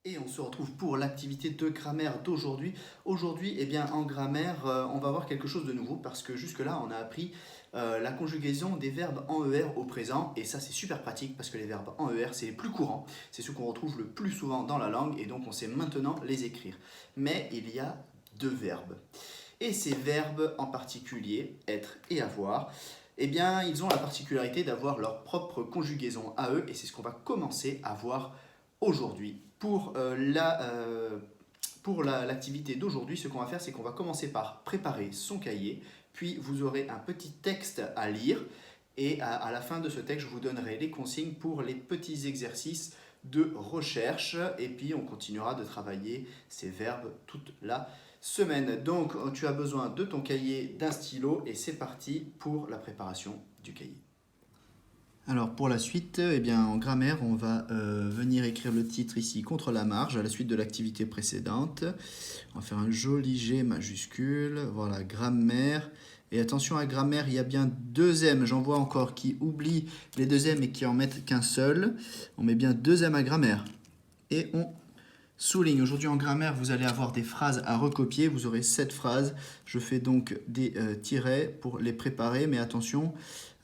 Et on se retrouve pour l'activité de grammaire d'aujourd'hui. Aujourd'hui, eh bien, en grammaire, on va voir quelque chose de nouveau parce que jusque-là, on a appris la conjugaison des verbes en ER au présent. Et ça, c'est super pratique parce que les verbes en ER, c'est les plus courants. C'est ceux qu'on retrouve le plus souvent dans la langue et donc on sait maintenant les écrire. Mais il y a deux verbes. Et ces verbes en particulier, être et avoir, eh bien, ils ont la particularité d'avoir leur propre conjugaison à eux et c'est ce qu'on va commencer à voir aujourd'hui. L'activité d'aujourd'hui, ce qu'on va faire, c'est qu'on va commencer par préparer son cahier, puis vous aurez un petit texte à lire et à la fin de ce texte, je vous donnerai les consignes pour les petits exercices de recherche et puis on continuera de travailler ces verbes toute la semaine. Donc tu as besoin de ton cahier, d'un stylo et c'est parti pour la préparation du cahier. Alors pour la suite, eh bien, en grammaire, on va venir écrire le titre ici contre la marge à la suite de l'activité précédente. On va faire un joli G majuscule. Voilà, grammaire. Et attention à grammaire, il y a bien deux M. J'en vois encore qui oublient les deux M et qui en mettent qu'un seul. On met bien deux M à grammaire. Et on souligne. Aujourd'hui en grammaire, vous allez avoir des phrases à recopier. Vous aurez 7 phrases. Je fais donc des tirets pour les préparer. Mais attention,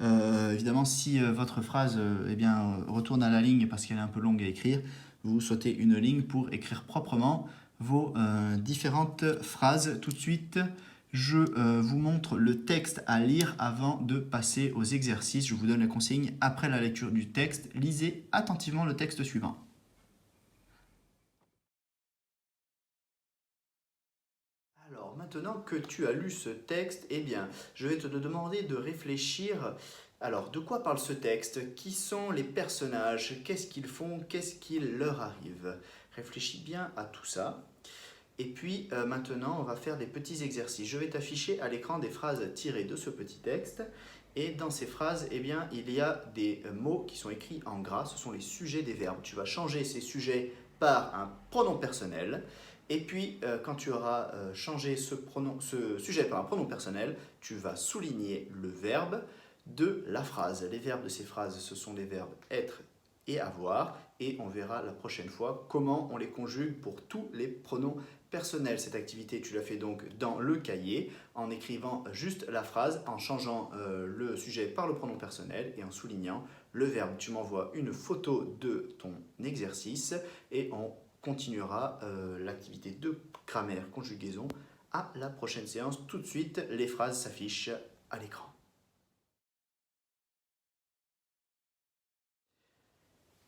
évidemment, si votre phrase eh bien, retourne à la ligne parce qu'elle est un peu longue à écrire, vous sautez une ligne pour écrire proprement vos différentes phrases. Tout de suite, je vous montre le texte à lire avant de passer aux exercices. Je vous donne la consigne après la lecture du texte. Lisez attentivement le texte suivant. Alors, maintenant que tu as lu ce texte, eh bien, je vais te demander de réfléchir. Alors, de quoi parle ce texte? Qui sont les personnages? Qu'est-ce qu'ils font? Qu'est-ce qui leur arrive? Réfléchis bien à tout ça. Et puis, maintenant, on va faire des petits exercices. Je vais t'afficher à l'écran des phrases tirées de ce petit texte. Et dans ces phrases, eh bien, il y a des mots qui sont écrits en gras. Ce sont les sujets des verbes. Tu vas changer ces sujets par un pronom personnel. Et puis, quand tu auras changé ce sujet par un pronom personnel, tu vas souligner le verbe de la phrase. Les verbes de ces phrases, ce sont les verbes être et avoir. Et on verra la prochaine fois comment on les conjugue pour tous les pronoms personnels. Cette activité, tu la fais donc dans le cahier en écrivant juste la phrase, en changeant le sujet par le pronom personnel et en soulignant le verbe. Tu m'envoies une photo de ton exercice et on continuera l'activité de grammaire conjugaison à la prochaine séance. Tout de suite, les phrases s'affichent à l'écran.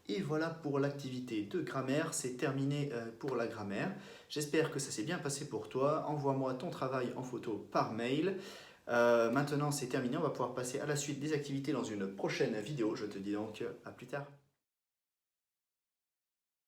Et voilà pour l'activité de grammaire, c'est terminé pour la grammaire. J'espère que ça s'est bien passé pour toi. Envoie-moi ton travail en photo par mail. Maintenant c'est terminé, on va pouvoir passer à la suite des activités dans une prochaine vidéo. Je te dis donc à plus tard.